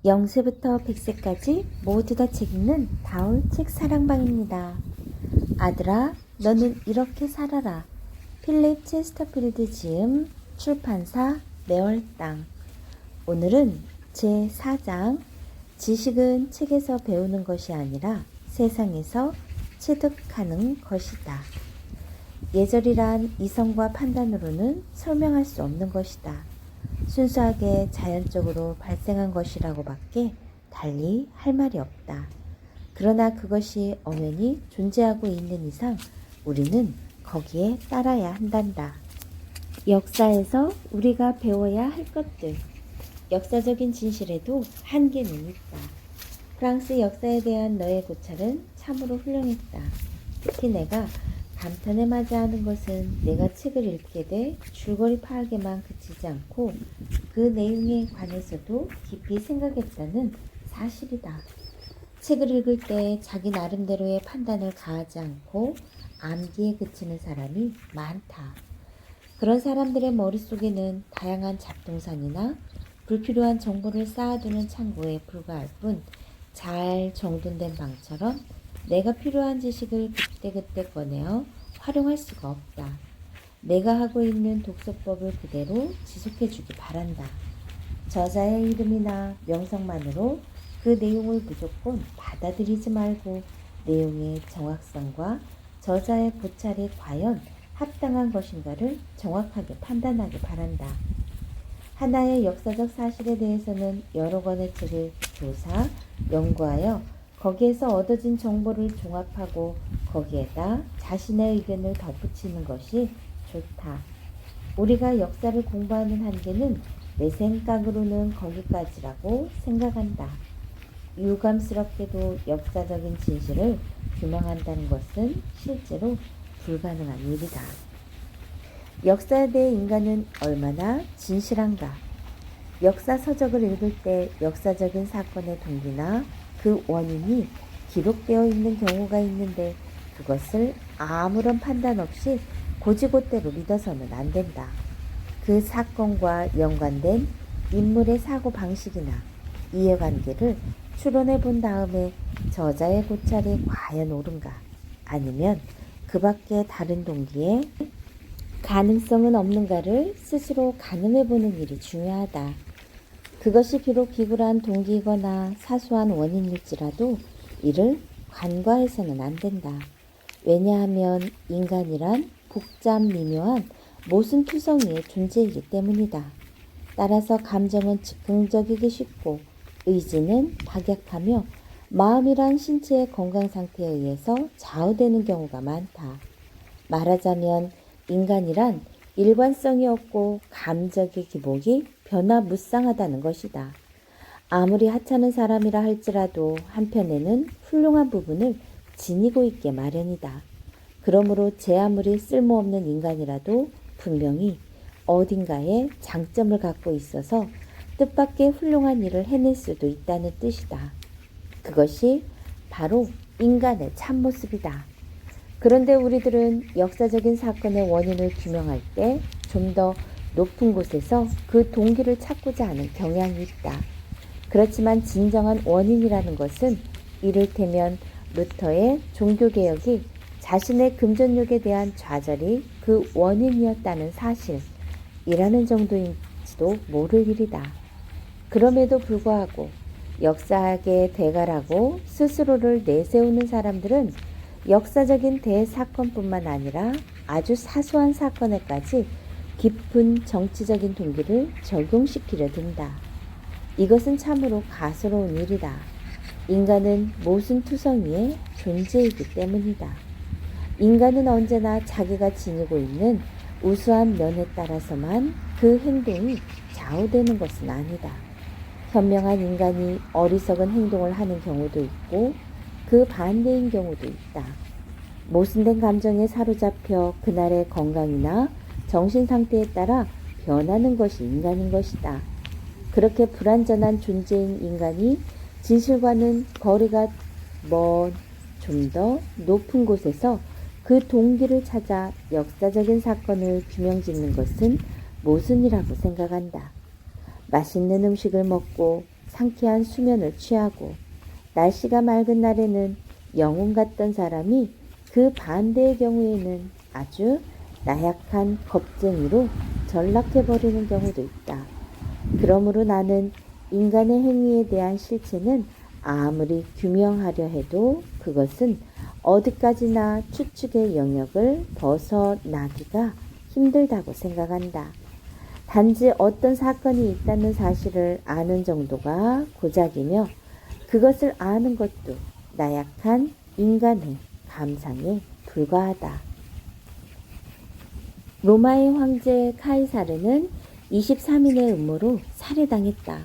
0세부터 100세까지 모두 다 책 읽는 다올 책 사랑방입니다. 아들아, 너는 이렇게 살아라. 필립 체스터필드 지음, 출판사 매월당. 오늘은 제4장 지식은 책에서 배우는 것이 아니라 세상에서 체득하는 것이다. 예절이란 이성과 판단으로는 설명할 수 없는 것이다. 순수하게 자연적으로 발생한 것이라고 밖에 달리 할 말이 없다. 그러나 그것이 엄연히 존재하고 있는 이상 우리는 거기에 따라야 한단다. 역사에서 우리가 배워야 할 것들. 역사적인 진실에도 한계는 있다. 프랑스 역사에 대한 너의 고찰은 참으로 훌륭했다. 특히 내가 감탄에 맞이하는 것은 내가 책을 읽게 돼 줄거리 파악에만 그치지 않고 그 내용에 관해서도 깊이 생각했다는 사실이다. 책을 읽을 때 자기 나름대로의 판단을 가하지 않고 암기에 그치는 사람이 많다. 그런 사람들의 머릿속에는 다양한 잡동사니나 불필요한 정보를 쌓아두는 창고에 불과할 뿐 잘 정돈된 방처럼 내가 필요한 지식을 그때그때 꺼내어 활용할 수가 없다. 내가 하고 있는 독서법을 그대로 지속해주기 바란다. 저자의 이름이나 명성만으로 그 내용을 무조건 받아들이지 말고 내용의 정확성과 저자의 고찰이 과연 합당한 것인가를 정확하게 판단하기 바란다. 하나의 역사적 사실에 대해서는 여러 권의 책을 조사, 연구하여 거기에서 얻어진 정보를 종합하고 거기에다 자신의 의견을 덧붙이는 것이 좋다. 우리가 역사를 공부하는 한계는 내 생각으로는 거기까지라고 생각한다. 유감스럽게도 역사적인 진실을 규명한다는 것은 실제로 불가능한 일이다. 역사에 대해 인간은 얼마나 진실한가? 역사 서적을 읽을 때 역사적인 사건의 동기나 그 원인이 기록되어 있는 경우가 있는데 그것을 아무런 판단 없이 고지고대로 믿어서는 안 된다. 그 사건과 연관된 인물의 사고 방식이나 이해관계를 추론해 본 다음에 저자의 고찰이 과연 옳은가 아니면 그 밖에 다른 동기에 가능성은 없는가를 스스로 가늠해 보는 일이 중요하다. 그것이 비록 비굴한 동기이거나 사소한 원인일지라도 이를 간과해서는 안 된다. 왜냐하면 인간이란 복잡 미묘한 모순투성이의 존재이기 때문이다. 따라서 감정은 즉흥적이기 쉽고 의지는 박약하며 마음이란 신체의 건강 상태에 의해서 좌우되는 경우가 많다. 말하자면 인간이란 일관성이 없고 감정의 기복이 변화무쌍하다는 것이다. 아무리 하찮은 사람이라 할지라도 한편에는 훌륭한 부분을 지니고 있게 마련이다. 그러므로 제 아무리 쓸모없는 인간이라도 분명히 어딘가에 장점을 갖고 있어서 뜻밖의 훌륭한 일을 해낼 수도 있다는 뜻이다. 그것이 바로 인간의 참모습이다. 그런데 우리들은 역사적인 사건의 원인을 규명할 때 좀 더 높은 곳에서 그 동기를 찾고자 하는 경향이 있다. 그렇지만 진정한 원인이라는 것은 이를테면 루터의 종교개혁이 자신의 금전욕에 대한 좌절이 그 원인이었다는 사실이라는 정도인지도 모를 일이다. 그럼에도 불구하고 역사학의 대가라고 스스로를 내세우는 사람들은 역사적인 대사건뿐만 아니라 아주 사소한 사건에까지 깊은 정치적인 동기를 적용시키려 든다. 이것은 참으로 가소로운 일이다. 인간은 모순투성이의 존재이기 때문이다. 인간은 언제나 자기가 지니고 있는 우수한 면에 따라서만 그 행동이 좌우되는 것은 아니다. 현명한 인간이 어리석은 행동을 하는 경우도 있고 그 반대인 경우도 있다. 모순된 감정에 사로잡혀 그날의 건강이나 정신 상태에 따라 변하는 것이 인간인 것이다. 그렇게 불완전한 존재인 인간이 진실과는 거리가 먼 좀 더 높은 곳에서 그 동기를 찾아 역사적인 사건을 규명짓는 것은 모순이라고 생각한다. 맛있는 음식을 먹고 상쾌한 수면을 취하고 날씨가 맑은 날에는 영웅 같던 사람이 그 반대의 경우에는 아주 나약한 겁쟁이로 전락해버리는 경우도 있다. 그러므로 나는 인간의 행위에 대한 실체는 아무리 규명하려 해도 그것은 어디까지나 추측의 영역을 벗어나기가 힘들다고 생각한다. 단지 어떤 사건이 있다는 사실을 아는 정도가 고작이며 그것을 아는 것도 나약한 인간의 감상에 불과하다. 로마의 황제 카이사르는 23인의 음모로 살해당했다.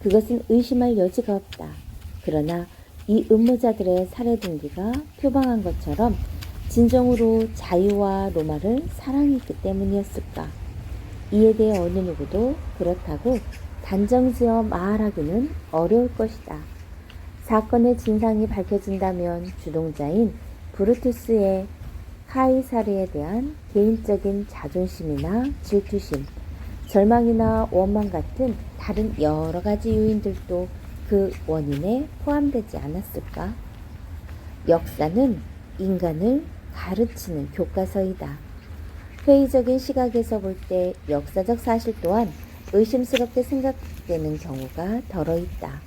그것은 의심할 여지가 없다. 그러나 이 음모자들의 살해 동기가 표방한 것처럼 진정으로 자유와 로마를 사랑했기 때문이었을까? 이에 대해 어느 누구도 그렇다고 단정지어 말하기는 어려울 것이다. 사건의 진상이 밝혀진다면 주동자인 브루투스의 카이사르에 대한 개인적인 자존심이나 질투심, 절망이나 원망 같은 다른 여러 가지 요인들도 그 원인에 포함되지 않았을까? 역사는 인간을 가르치는 교과서이다. 회의적인 시각에서 볼 때 역사적 사실 또한 의심스럽게 생각되는 경우가 덜어 있다.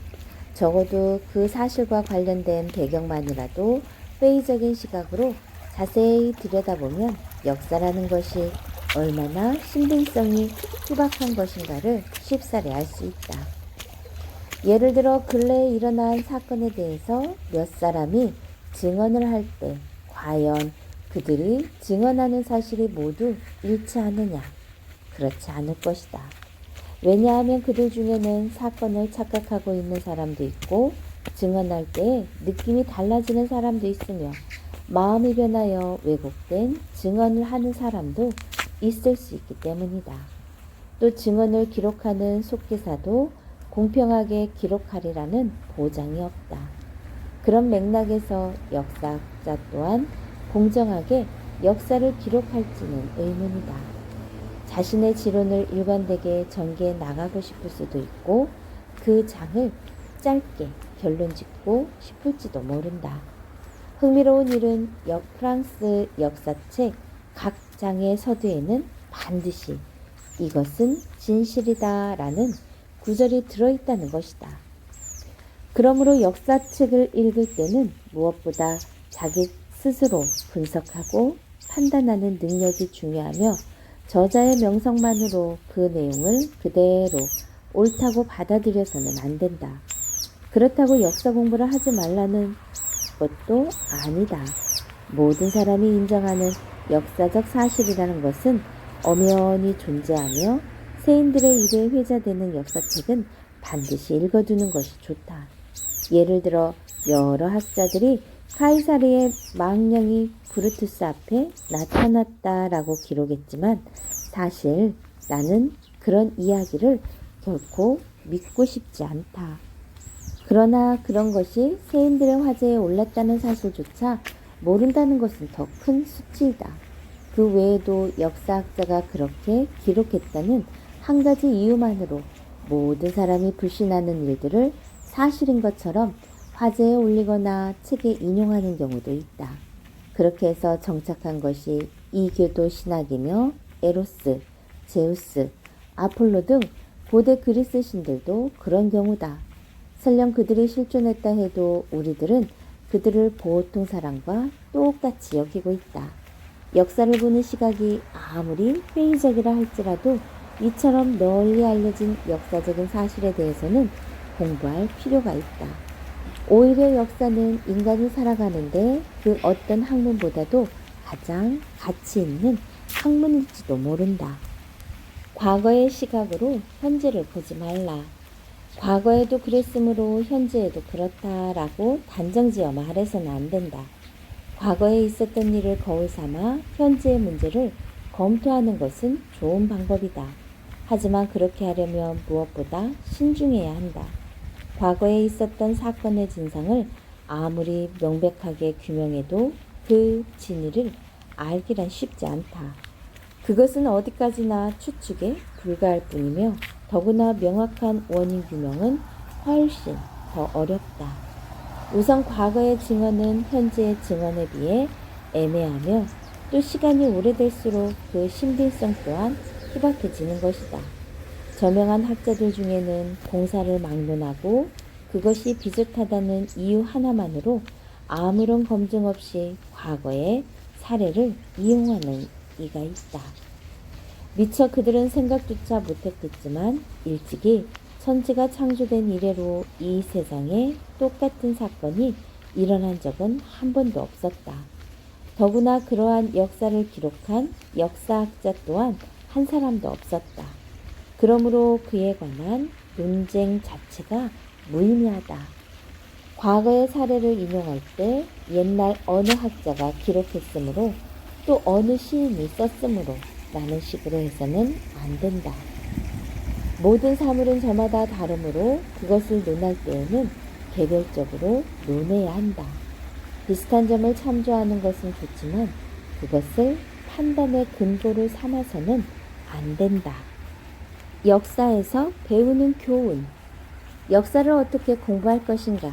적어도 그 사실과 관련된 배경만이라도 회의적인 시각으로 자세히 들여다보면 역사라는 것이 얼마나 신빙성이 투박한 것인가를 쉽사리 알 수 있다. 예를 들어 근래에 일어난 사건에 대해서 몇 사람이 증언을 할 때 과연 그들이 증언하는 사실이 모두 일치하느냐? 그렇지 않을 것이다. 왜냐하면 그들 중에는 사건을 착각하고 있는 사람도 있고 증언할 때 느낌이 달라지는 사람도 있으며 마음이 변하여 왜곡된 증언을 하는 사람도 있을 수 있기 때문이다. 또 증언을 기록하는 속기사도 공평하게 기록하리라는 보장이 없다. 그런 맥락에서 역사학자 또한 공정하게 역사를 기록할지는 의문이다. 자신의 지론을 일관되게 전개해 나가고 싶을 수도 있고 그 장을 짧게 결론 짓고 싶을지도 모른다. 흥미로운 일은 프랑스 역사책 각 장의 서두에는 반드시 이것은 진실이다 라는 구절이 들어있다는 것이다. 그러므로 역사책을 읽을 때는 무엇보다 자기 스스로 분석하고 판단하는 능력이 중요하며 저자의 명성만으로 그 내용을 그대로 옳다고 받아들여서는 안 된다. 그렇다고 역사 공부를 하지 말라는 것도 아니다. 모든 사람이 인정하는 역사적 사실이라는 것은 엄연히 존재하며 세인들의 입에 회자되는 역사책은 반드시 읽어두는 것이 좋다. 예를 들어 여러 학자들이 카이사르의 망령이 브루투스 앞에 나타났다라고 기록했지만 사실 나는 그런 이야기를 결코 믿고 싶지 않다. 그러나 그런 것이 세인들의 화제에 올랐다는 사실조차 모른다는 것은 더 큰 수치이다. 그 외에도 역사학자가 그렇게 기록했다는 한 가지 이유만으로 모든 사람이 불신하는 일들을 사실인 것처럼 화제에 올리거나 책에 인용하는 경우도 있다. 그렇게 해서 정착한 것이 이교도 신학이며 에로스, 제우스, 아폴로 등 고대 그리스 신들도 그런 경우다. 설령 그들이 실존했다 해도 우리들은 그들을 보통 사람과 똑같이 여기고 있다. 역사를 보는 시각이 아무리 회의적이라 할지라도 이처럼 널리 알려진 역사적인 사실에 대해서는 공부할 필요가 있다. 오히려 역사는 인간이 살아가는데 그 어떤 학문보다도 가장 가치 있는 학문일지도 모른다. 과거의 시각으로 현재를 보지 말라. 과거에도 그랬으므로 현재에도 그렇다라고 단정지어 말해서는 안 된다. 과거에 있었던 일을 거울 삼아 현재의 문제를 검토하는 것은 좋은 방법이다. 하지만 그렇게 하려면 무엇보다 신중해야 한다. 과거에 있었던 사건의 진상을 아무리 명백하게 규명해도 그 진위를 알기란 쉽지 않다. 그것은 어디까지나 추측에 불과할 뿐이며 더구나 명확한 원인 규명은 훨씬 더 어렵다. 우선 과거의 증언은 현재의 증언에 비해 애매하며 또 시간이 오래될수록 그 신빙성 또한 희박해지는 것이다. 저명한 학자들 중에는 공사를 막론하고 그것이 비슷하다는 이유 하나만으로 아무런 검증 없이 과거의 사례를 이용하는 이가 있다. 미처 그들은 생각조차 못했겠지만 일찍이 천지가 창조된 이래로 이 세상에 똑같은 사건이 일어난 적은 한 번도 없었다. 더구나 그러한 역사를 기록한 역사학자 또한 한 사람도 없었다. 그러므로 그에 관한 논쟁 자체가 무의미하다. 과거의 사례를 인용할 때 옛날 어느 학자가 기록했으므로 또 어느 시인이 썼으므로 라는 식으로 해서는 안 된다. 모든 사물은 저마다 다르므로 그것을 논할 때에는 개별적으로 논해야 한다. 비슷한 점을 참조하는 것은 좋지만 그것을 판단의 근거로 삼아서는 안 된다. 역사에서 배우는 교훈. 역사를 어떻게 공부할 것인가?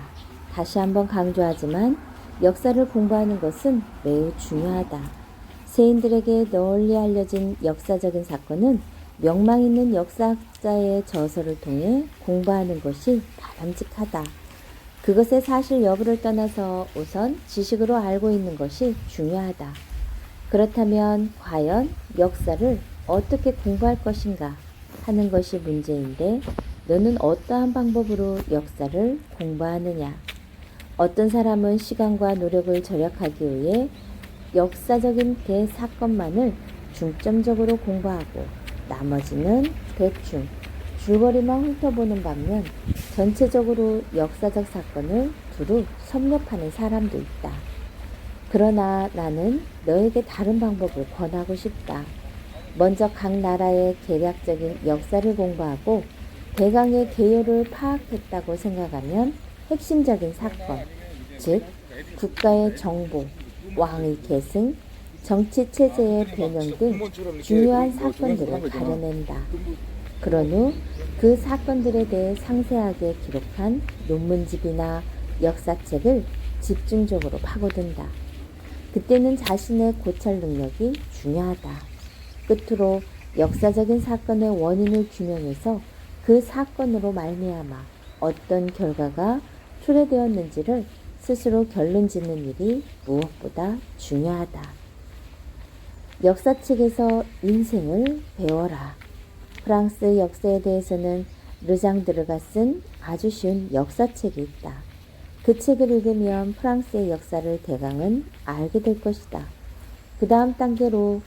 다시 한번 강조하지만 역사를 공부하는 것은 매우 중요하다. 세인들에게 널리 알려진 역사적인 사건은 명망 있는 역사학자의 저서를 통해 공부하는 것이 바람직하다. 그것의 사실 여부를 떠나서 우선 지식으로 알고 있는 것이 중요하다. 그렇다면 과연 역사를 어떻게 공부할 것인가 하는 것이 문제인데 너는 어떠한 방법으로 역사를 공부하느냐? 어떤 사람은 시간과 노력을 절약하기 위해 역사적인 대사건만을 중점적으로 공부하고 나머지는 대충 줄거리만 훑어보는 반면 전체적으로 역사적 사건을 두루 섭렵하는 사람도 있다. 그러나 나는 너에게 다른 방법을 권하고 싶다. 먼저 각 나라의 개략적인 역사를 공부하고 대강의 개요를 파악했다고 생각하면 핵심적인 사건, 즉 국가의 정복, 왕의 계승, 정치체제의 변형 등 중요한 사건들을 가려낸다. 그런 후 그 사건들에 대해 상세하게 기록한 논문집이나 역사책을 집중적으로 파고든다. 그때는 자신의 고찰 능력이 중요하다. 끝으로 역사적인 사건의 원인을 규명해서 그 사건으로 말미암아 어떤 결과가 초래되었는지를 스스로 결론 짓는 일이 무엇보다 중요하다. 역사책에서 인생을 배워라. 프랑스 역사에 대해서는 르장드르가 쓴 아주 쉬운 역사책이 있다. 그 책을 읽으면 프랑스의 역사를 대강은 알게 될 것이다. 그 다음 단계로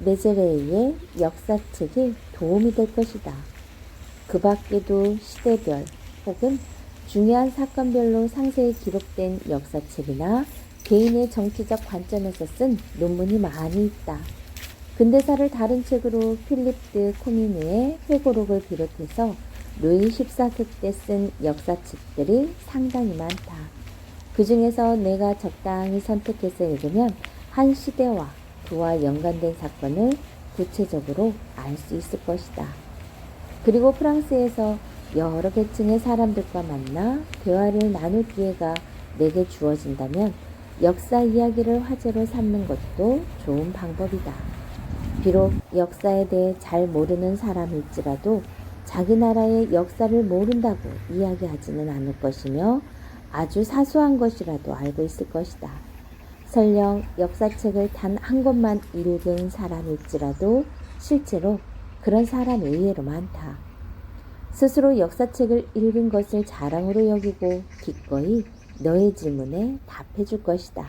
메제레이의 역사책이 도움이 될 것이다. 그 밖에도 시대별 혹은 중요한 사건별로 상세히 기록된 역사책이나 개인의 정치적 관점에서 쓴 논문이 많이 있다. 근대사를 다른 책으로 필립 드 코미누의 회고록을 비롯해서 루이 14세 때 쓴 역사책들이 상당히 많다. 그 중에서 내가 적당히 선택해서 읽으면 한 시대와 그와 연관된 사건을 구체적으로 알 수 있을 것이다. 그리고 프랑스에서 여러 계층의 사람들과 만나 대화를 나눌 기회가 내게 주어진다면 역사 이야기를 화제로 삼는 것도 좋은 방법이다. 비록 역사에 대해 잘 모르는 사람일지라도 자기 나라의 역사를 모른다고 이야기하지는 않을 것이며 아주 사소한 것이라도 알고 있을 것이다. 설령 역사책을 단 한 권만 읽은 사람일지라도 실제로 그런 사람이 의외로 많다. 스스로 역사책을 읽은 것을 자랑으로 여기고 기꺼이 너의 질문에 답해 줄 것이다.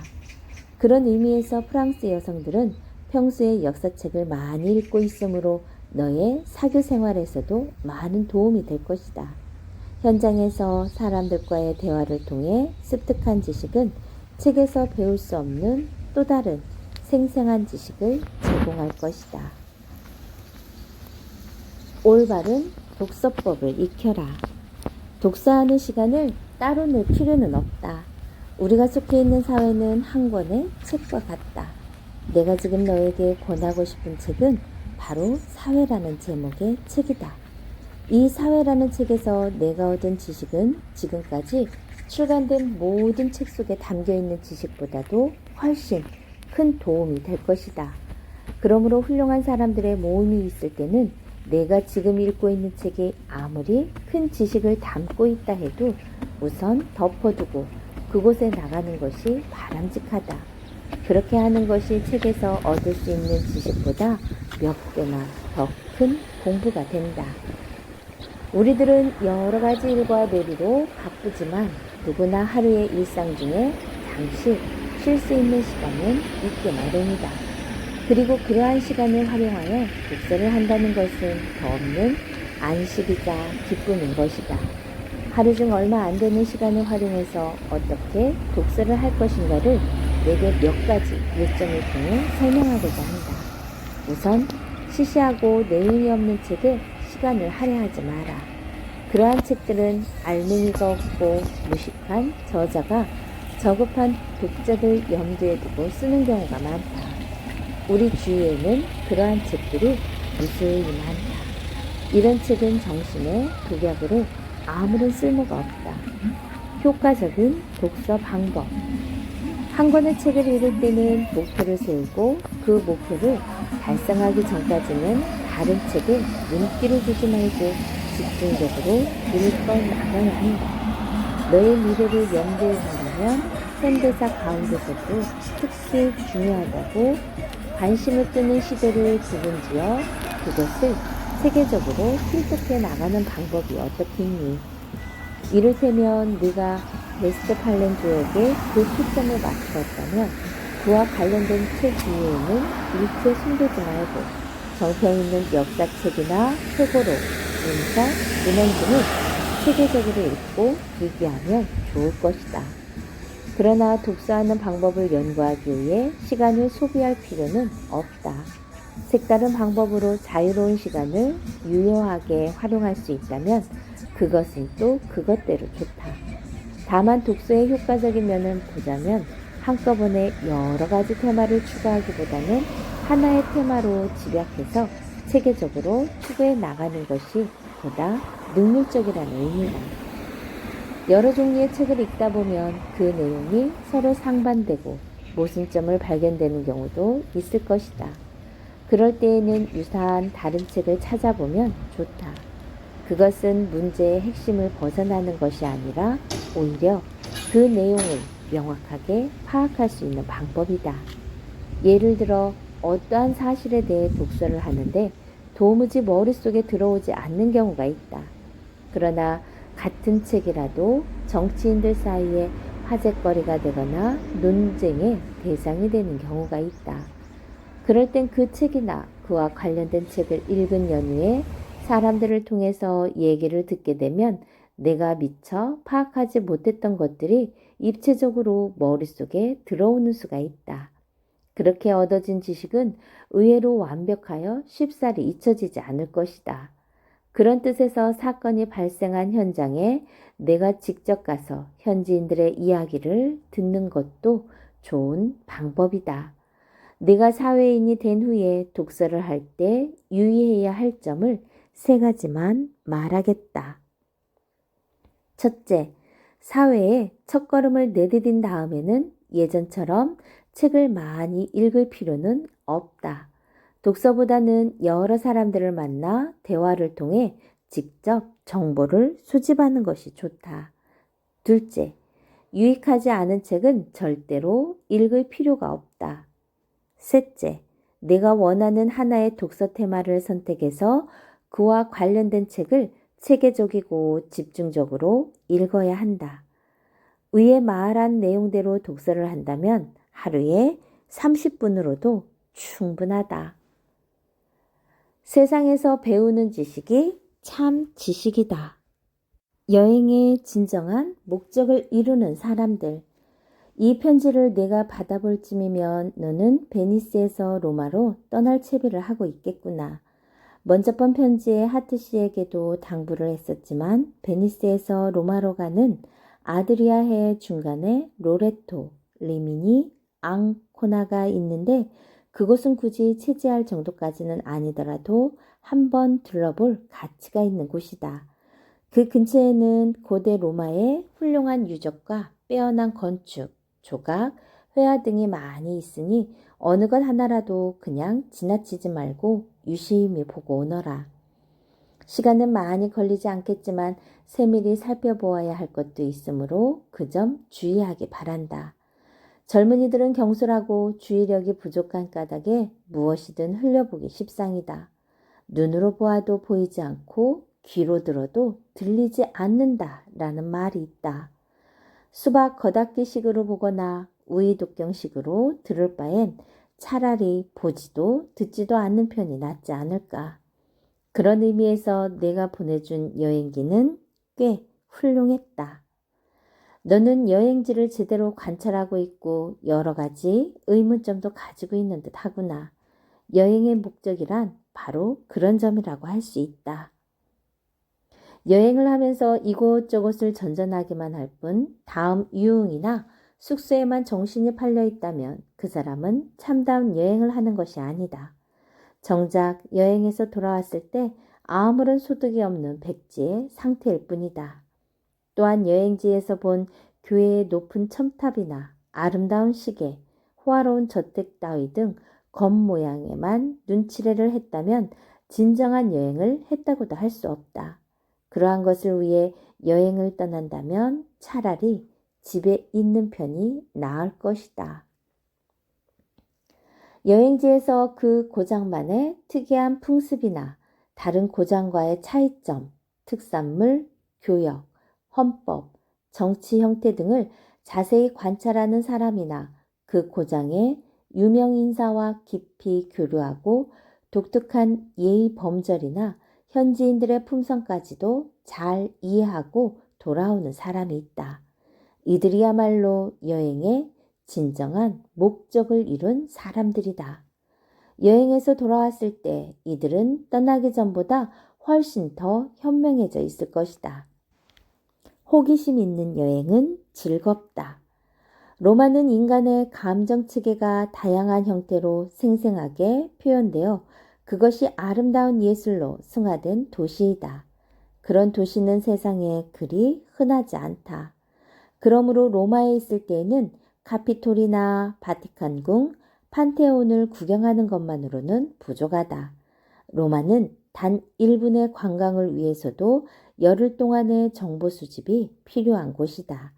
그런 의미에서 프랑스 여성들은 평소에 역사책을 많이 읽고 있으므로 너의 사교 생활에서도 많은 도움이 될 것이다. 현장에서 사람들과의 대화를 통해 습득한 지식은 책에서 배울 수 없는 또 다른 생생한 지식을 제공할 것이다. 올바른 독서법을 익혀라. 독서하는 시간을 따로 낼 필요는 없다. 우리가 속해 있는 사회는 한 권의 책과 같다. 내가 지금 너에게 권하고 싶은 책은 바로 사회라는 제목의 책이다. 이 사회라는 책에서 내가 얻은 지식은 지금까지 출간된 모든 책 속에 담겨있는 지식보다도 훨씬 큰 도움이 될 것이다. 그러므로 훌륭한 사람들의 모임이 있을 때는 내가 지금 읽고 있는 책이 아무리 큰 지식을 담고 있다 해도 우선 덮어두고 그곳에 나가는 것이 바람직하다. 그렇게 하는 것이 책에서 얻을 수 있는 지식보다 몇 배나 더 큰 공부가 된다. 우리들은 여러 가지 일과 놀이로 바쁘지만 누구나 하루의 일상 중에 잠시 쉴 수 있는 시간은 있게 마련이다. 그리고 그러한 시간을 활용하여 독서를 한다는 것은 더 없는 안식이자 기쁨인 것이다. 하루 중 얼마 안 되는 시간을 활용해서 어떻게 독서를 할 것인가를 내게 몇 가지 요점을 통해 설명하고자 한다. 우선 시시하고 내용이 없는 책에 시간을 할애하지 마라. 그러한 책들은 알맹이가 없고 무식한 저자가 저급한 독자들 염두에 두고 쓰는 경우가 많다. 우리 주위에는 그러한 책들이 무수히 많다. 이런 책은 정신의 독약으로 아무런 쓸모가 없다. 효과적인 독서 방법. 한 권의 책을 읽을 때는 목표를 세우고 그 목표를 달성하기 전까지는 다른 책에 눈길을 주지 말고 집중적으로 읽어 나가야 한다. 너의 미래를 염두에 두면 현대사 가운데서도 특히 중요하다고 관심을 끄는 시대를 구분지어 그것을 세계적으로 필독해 나가는 방법이 어떻겠니? 이를테면 네가 웨스트팔렌조에게 그 초점을 맞추었다면 그와 관련된 책 이외에는 일체 숨기지 말고 정평있는 역사책이나 회고록, 문서, 문헌 등을 세계적으로 읽고 얘기하면 좋을 것이다. 그러나 독서하는 방법을 연구하기 위해 시간을 소비할 필요는 없다. 색다른 방법으로 자유로운 시간을 유효하게 활용할 수 있다면 그것은 또 그것대로 좋다. 다만 독서의 효과적인 면을 보자면 한꺼번에 여러 가지 테마를 추가하기보다는 하나의 테마로 집약해서 체계적으로 추구해 나가는 것이 보다 능률적이라는 의미다. 여러 종류의 책을 읽다 보면 그 내용이 서로 상반되고 모순점을 발견되는 경우도 있을 것이다. 그럴 때에는 유사한 다른 책을 찾아보면 좋다. 그것은 문제의 핵심을 벗어나는 것이 아니라 오히려 그 내용을 명확하게 파악할 수 있는 방법이다. 예를 들어 어떠한 사실에 대해 독서를 하는데 도무지 머릿속에 들어오지 않는 경우가 있다. 그러나 같은 책이라도 정치인들 사이에 화제거리가 되거나 논쟁의 대상이 되는 경우가 있다. 그럴 땐 그 책이나 그와 관련된 책을 읽은 연후에 사람들을 통해서 얘기를 듣게 되면 내가 미처 파악하지 못했던 것들이 입체적으로 머릿속에 들어오는 수가 있다. 그렇게 얻어진 지식은 의외로 완벽하여 쉽사리 잊혀지지 않을 것이다. 그런 뜻에서 사건이 발생한 현장에 내가 직접 가서 현지인들의 이야기를 듣는 것도 좋은 방법이다. 내가 사회인이 된 후에 독서를 할 때 유의해야 할 점을 3가지만 말하겠다. 첫째, 사회에 첫걸음을 내디딘 다음에는 예전처럼 책을 많이 읽을 필요는 없다. 독서보다는 여러 사람들을 만나 대화를 통해 직접 정보를 수집하는 것이 좋다. 둘째, 유익하지 않은 책은 절대로 읽을 필요가 없다. 셋째, 내가 원하는 하나의 독서 테마를 선택해서 그와 관련된 책을 체계적이고 집중적으로 읽어야 한다. 위에 말한 내용대로 독서를 한다면 하루에 30분으로도 충분하다. 세상에서 배우는 지식이 참 지식이다. 여행의 진정한 목적을 이루는 사람들. 이 편지를 내가 받아볼 쯤이면 너는 베니스에서 로마로 떠날 채비를 하고 있겠구나. 먼저 번 편지에 하트 씨에게도 당부를 했었지만 베니스에서 로마로 가는 아드리아해 중간에 로레토, 리미니, 앙코나가 있는데 그곳은 굳이 체지할 정도까지는 아니더라도 한번 둘러볼 가치가 있는 곳이다. 그 근처에는 고대 로마의 훌륭한 유적과 빼어난 건축, 조각, 회화 등이 많이 있으니 어느 것 하나라도 그냥 지나치지 말고 유심히 보고 오너라. 시간은 많이 걸리지 않겠지만 세밀히 살펴보아야 할 것도 있으므로 그 점 주의하기 바란다. 젊은이들은 경솔하고 주의력이 부족한 까닭에 무엇이든 흘려보기 십상이다. 눈으로 보아도 보이지 않고 귀로 들어도 들리지 않는다라는 말이 있다. 수박 겉핥기식으로 보거나 우이독경식으로 들을 바엔 차라리 보지도 듣지도 않는 편이 낫지 않을까. 그런 의미에서 내가 보내준 여행기는 꽤 훌륭했다. 너는 여행지를 제대로 관찰하고 있고 여러 가지 의문점도 가지고 있는 듯 하구나. 여행의 목적이란 바로 그런 점이라고 할 수 있다. 여행을 하면서 이곳저곳을 전전하기만 할 뿐 다음 유흥이나 숙소에만 정신이 팔려 있다면 그 사람은 참다운 여행을 하는 것이 아니다. 정작 여행에서 돌아왔을 때 아무런 소득이 없는 백지의 상태일 뿐이다. 또한 여행지에서 본 교회의 높은 첨탑이나 아름다운 시계, 호화로운 저택 따위 등 겉모양에만 눈치래를 했다면 진정한 여행을 했다고도 할 수 없다. 그러한 것을 위해 여행을 떠난다면 차라리 집에 있는 편이 나을 것이다. 여행지에서 그 고장만의 특이한 풍습이나 다른 고장과의 차이점, 특산물, 교역, 헌법, 정치 형태 등을 자세히 관찰하는 사람이나 그 고장의 유명 인사와 깊이 교류하고 독특한 예의 범절이나 현지인들의 품성까지도 잘 이해하고 돌아오는 사람이 있다. 이들이야말로 여행의 진정한 목적을 이룬 사람들이다. 여행에서 돌아왔을 때 이들은 떠나기 전보다 훨씬 더 현명해져 있을 것이다. 호기심 있는 여행은 즐겁다. 로마는 인간의 감정체계가 다양한 형태로 생생하게 표현되어 그것이 아름다운 예술로 승화된 도시이다. 그런 도시는 세상에 그리 흔하지 않다. 그러므로 로마에 있을 때에는 카피톨이나 바티칸궁, 판테온을 구경하는 것만으로는 부족하다. 로마는 단 1분의 관광을 위해서도 열흘 동안의 정보 수집이 필요한 곳이다.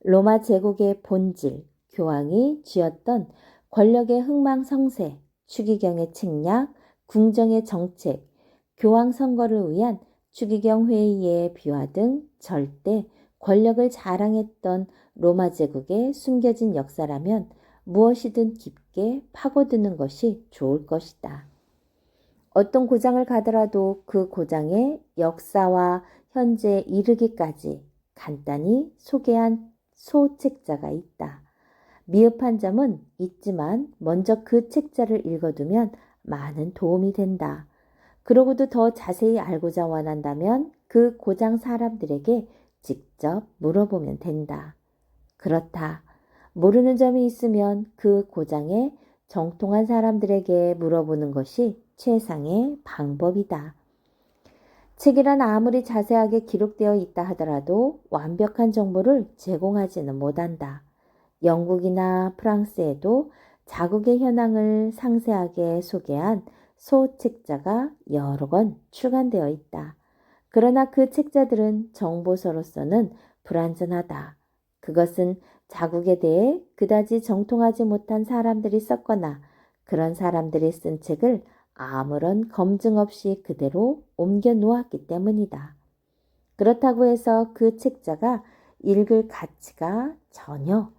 로마 제국의 본질, 교황이 쥐었던 권력의 흥망성쇠, 추기경의 책략, 궁정의 정책, 교황 선거를 위한 추기경 회의의 비화 등 절대 권력을 자랑했던 로마 제국의 숨겨진 역사라면 무엇이든 깊게 파고드는 것이 좋을 것이다. 어떤 고장을 가더라도 그 고장의 역사와 현재에 이르기까지 간단히 소개한 소책자가 있다. 미흡한 점은 있지만 먼저 그 책자를 읽어두면 많은 도움이 된다. 그러고도 더 자세히 알고자 원한다면 그 고장 사람들에게 직접 물어보면 된다. 그렇다. 모르는 점이 있으면 그 고장에 정통한 사람들에게 물어보는 것이 최상의 방법이다. 책이란 아무리 자세하게 기록되어 있다 하더라도 완벽한 정보를 제공하지는 못한다. 영국이나 프랑스에도 자국의 현황을 상세하게 소개한 소책자가 여러 권 출간되어 있다. 그러나 그 책자들은 정보서로서는 불완전하다. 그것은 자국에 대해 그다지 정통하지 못한 사람들이 썼거나 그런 사람들이 쓴 책을 아무런 검증 없이 그대로 옮겨 놓았기 때문이다. 그렇다고 해서 그 책자가 읽을 가치가 전혀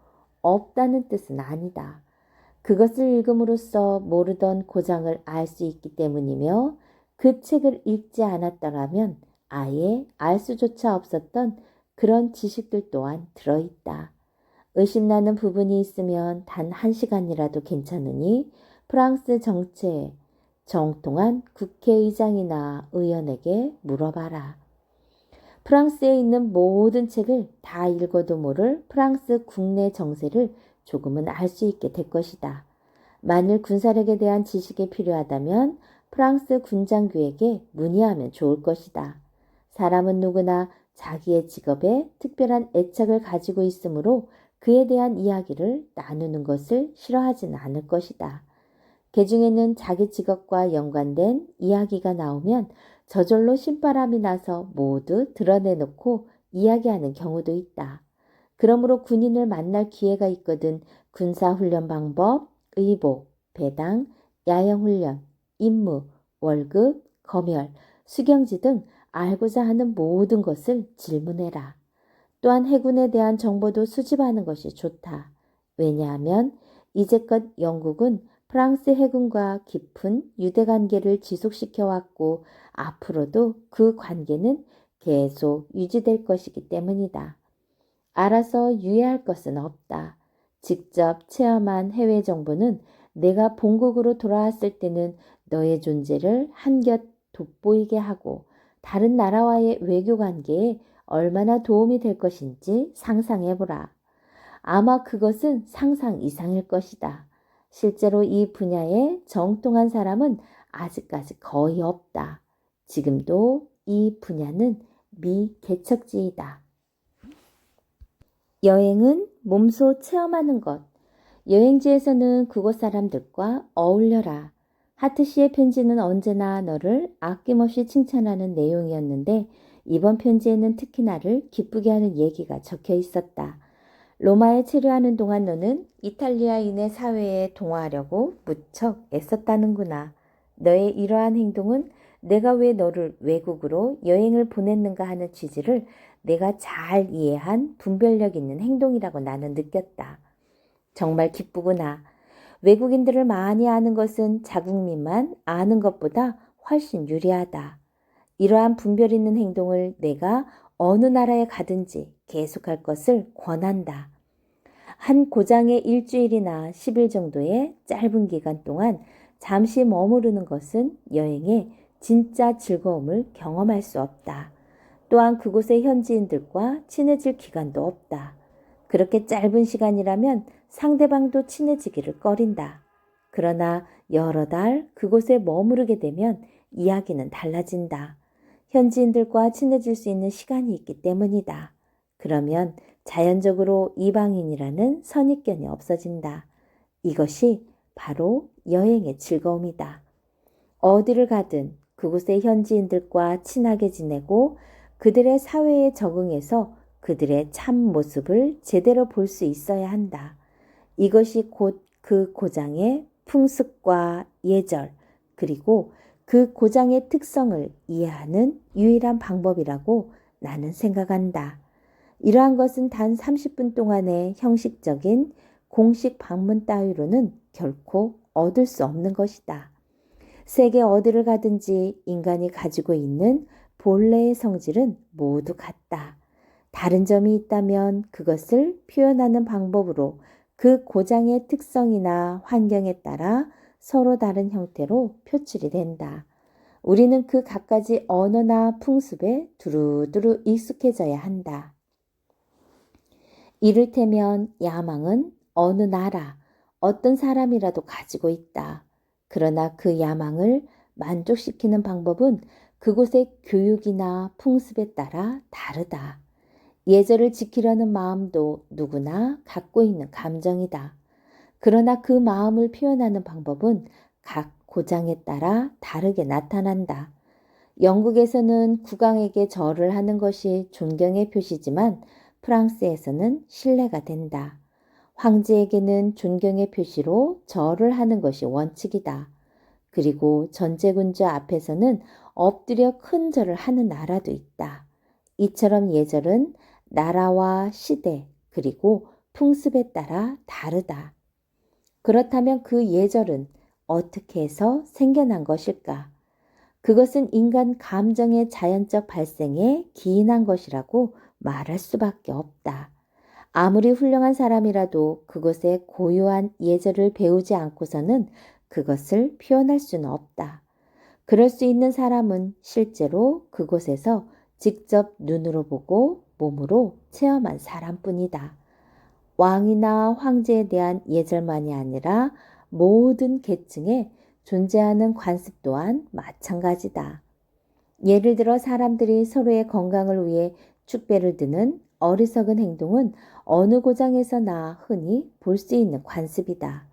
없다는 뜻은 아니다. 그것을 읽음으로써 모르던 고장을 알 수 있기 때문이며 그 책을 읽지 않았더라면 아예 알 수조차 없었던 그런 지식들 또한 들어있다. 의심나는 부분이 있으면 단 1시간이라도 괜찮으니 프랑스 정치에 정통한 국회의장이나 의원에게 물어봐라. 프랑스에 있는 모든 책을 다 읽어도 모를 프랑스 국내 정세를 조금은 알 수 있게 될 것이다. 만일 군사력에 대한 지식이 필요하다면 프랑스 군장교에게 문의하면 좋을 것이다. 사람은 누구나 자기의 직업에 특별한 애착을 가지고 있으므로 그에 대한 이야기를 나누는 것을 싫어하지는 않을 것이다. 개중에는 자기 직업과 연관된 이야기가 나오면 저절로 신바람이 나서 모두 드러내놓고 이야기하는 경우도 있다. 그러므로 군인을 만날 기회가 있거든 군사훈련 방법, 의복, 배당, 야영훈련, 임무, 월급, 검열, 수경지 등 알고자 하는 모든 것을 질문해라. 또한 해군에 대한 정보도 수집하는 것이 좋다. 왜냐하면 이제껏 영국은 프랑스 해군과 깊은 유대관계를 지속시켜왔고 앞으로도 그 관계는 계속 유지될 것이기 때문이다. 알아서 유예할 것은 없다. 직접 체험한 해외 정보는 내가 본국으로 돌아왔을 때는 너의 존재를 한곁 돋보이게 하고 다른 나라와의 외교 관계에 얼마나 도움이 될 것인지 상상해보라. 아마 그것은 상상 이상일 것이다. 실제로 이 분야에 정통한 사람은 아직까지 거의 없다. 지금도 이 분야는 미개척지이다. 여행은 몸소 체험하는 것. 여행지에서는 그곳 사람들과 어울려라. 하트 씨의 편지는 언제나 너를 아낌없이 칭찬하는 내용이었는데 이번 편지에는 특히 나를 기쁘게 하는 얘기가 적혀 있었다. 로마에 체류하는 동안 너는 이탈리아인의 사회에 동화하려고 무척 애썼다는구나. 너의 이러한 행동은 내가 왜 너를 외국으로 여행을 보냈는가 하는 취지를 내가 잘 이해한 분별력 있는 행동이라고 나는 느꼈다. 정말 기쁘구나. 외국인들을 많이 아는 것은 자국민만 아는 것보다 훨씬 유리하다. 이러한 분별 있는 행동을 내가 어느 나라에 가든지 계속할 것을 권한다. 한 고장에 일주일이나 10일 정도의 짧은 기간 동안 잠시 머무르는 것은 여행의 진짜 즐거움을 경험할 수 없다. 또한 그곳의 현지인들과 친해질 기간도 없다. 그렇게 짧은 시간이라면 상대방도 친해지기를 꺼린다. 그러나 여러 달 그곳에 머무르게 되면 이야기는 달라진다. 현지인들과 친해질 수 있는 시간이 있기 때문이다. 그러면 자연적으로 이방인이라는 선입견이 없어진다. 이것이 바로 여행의 즐거움이다. 어디를 가든 그곳의 현지인들과 친하게 지내고 그들의 사회에 적응해서 그들의 참 모습을 제대로 볼 수 있어야 한다. 이것이 곧 그 고장의 풍습과 예절 그리고 그 고장의 특성을 이해하는 유일한 방법이라고 나는 생각한다. 이러한 것은 단 30분 동안의 형식적인 공식 방문 따위로는 결코 얻을 수 없는 것이다. 세계 어디를 가든지 인간이 가지고 있는 본래의 성질은 모두 같다. 다른 점이 있다면 그것을 표현하는 방법으로 그 고장의 특성이나 환경에 따라 서로 다른 형태로 표출이 된다. 우리는 그 갖가지 언어나 풍습에 두루두루 익숙해져야 한다. 이를테면 야망은 어느 나라, 어떤 사람이라도 가지고 있다. 그러나 그 야망을 만족시키는 방법은 그곳의 교육이나 풍습에 따라 다르다. 예절을 지키려는 마음도 누구나 갖고 있는 감정이다. 그러나 그 마음을 표현하는 방법은 각 고장에 따라 다르게 나타난다. 영국에서는 국왕에게 절을 하는 것이 존경의 표시지만 프랑스에서는 신뢰가 된다. 황제에게는 존경의 표시로 절을 하는 것이 원칙이다. 그리고 전제군주 앞에서는 엎드려 큰 절을 하는 나라도 있다. 이처럼 예절은 나라와 시대 그리고 풍습에 따라 다르다. 그렇다면 그 예절은 어떻게 해서 생겨난 것일까? 그것은 인간 감정의 자연적 발생에 기인한 것이라고 말할 수밖에 없다. 아무리 훌륭한 사람이라도 그것의 고유한 예절을 배우지 않고서는 그것을 표현할 수는 없다. 그럴 수 있는 사람은 실제로 그곳에서 직접 눈으로 보고 몸으로 체험한 사람뿐이다. 왕이나 황제에 대한 예절만이 아니라 모든 계층에 존재하는 관습 또한 마찬가지다. 예를 들어 사람들이 서로의 건강을 위해 축배를 드는 어리석은 행동은 어느 고장에서나 흔히 볼 수 있는 관습이다.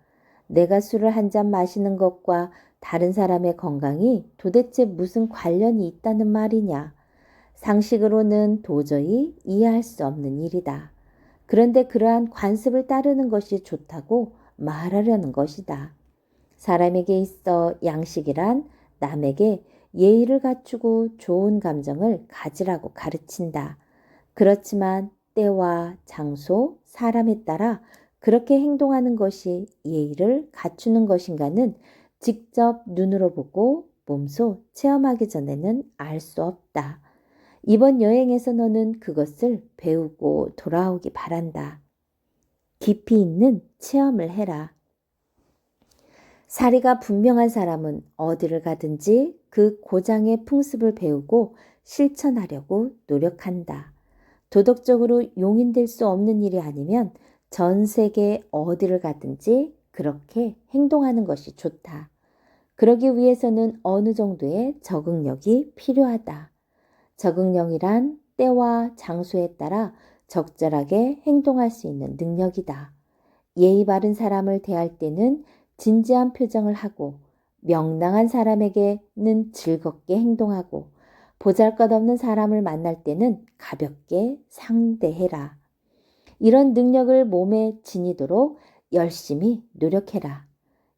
내가 술을 한 잔 마시는 것과 다른 사람의 건강이 도대체 무슨 관련이 있다는 말이냐? 상식으로는 도저히 이해할 수 없는 일이다. 그런데 그러한 관습을 따르는 것이 좋다고 말하려는 것이다. 사람에게 있어 양식이란 남에게 예의를 갖추고 좋은 감정을 가지라고 가르친다. 그렇지만 때와 장소, 사람에 따라 그렇게 행동하는 것이 예의를 갖추는 것인가는 직접 눈으로 보고 몸소 체험하기 전에는 알 수 없다. 이번 여행에서 너는 그것을 배우고 돌아오기 바란다. 깊이 있는 체험을 해라. 사리가 분명한 사람은 어디를 가든지 그 고장의 풍습을 배우고 실천하려고 노력한다. 도덕적으로 용인될 수 없는 일이 아니면 전 세계 어디를 가든지 그렇게 행동하는 것이 좋다. 그러기 위해서는 어느 정도의 적응력이 필요하다. 적응력이란 때와 장소에 따라 적절하게 행동할 수 있는 능력이다. 예의 바른 사람을 대할 때는 진지한 표정을 하고 명랑한 사람에게는 즐겁게 행동하고 보잘것없는 사람을 만날 때는 가볍게 상대해라. 이런 능력을 몸에 지니도록 열심히 노력해라.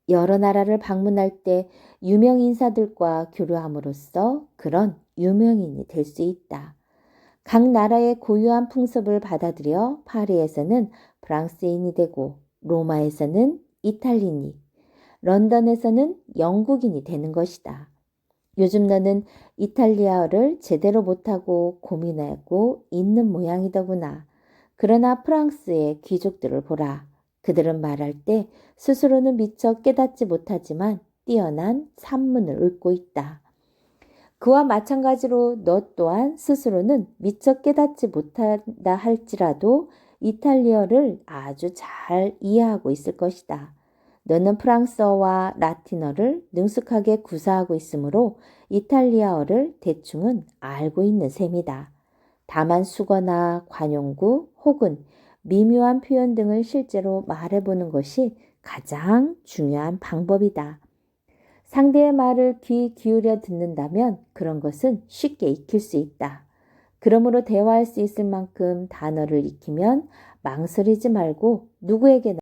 여러 나라를 방문할 때 유명 인사들과 교류함으로써 그런 유명인이 될 수 있다. 각 나라의 고유한 풍습을 받아들여 파리에서는 프랑스인이 되고 로마에서는 이탈리인이, 런던에서는 영국인이 되는 것이다. 요즘 너는 이탈리아어를 제대로 못하고 고민하고 있는 모양이더구나. 그러나 프랑스의 귀족들을 보라. 그들은 말할 때 스스로는 미처 깨닫지 못하지만 뛰어난 산문을 읊고 있다. 그와 마찬가지로 너 또한 스스로는 미처 깨닫지 못한다 할지라도 이탈리아어를 아주 잘 이해하고 있을 것이다. 너는 프랑스어와 라틴어를 능숙하게 구사하고 있으므로 이탈리아어를 대충은 알고 있는 셈이다. 다만 수거나 관용구 혹은 미묘한 표현 등을 실제로 말해보는 것이 가장 중요한 방법이다. 상대의 말을 귀 기울여 듣는다면 그런 것은 쉽게 익힐 수 있다. 그러므로 대화할 수 있을 만큼 단어를 익히면 망설이지 말고 누구에게나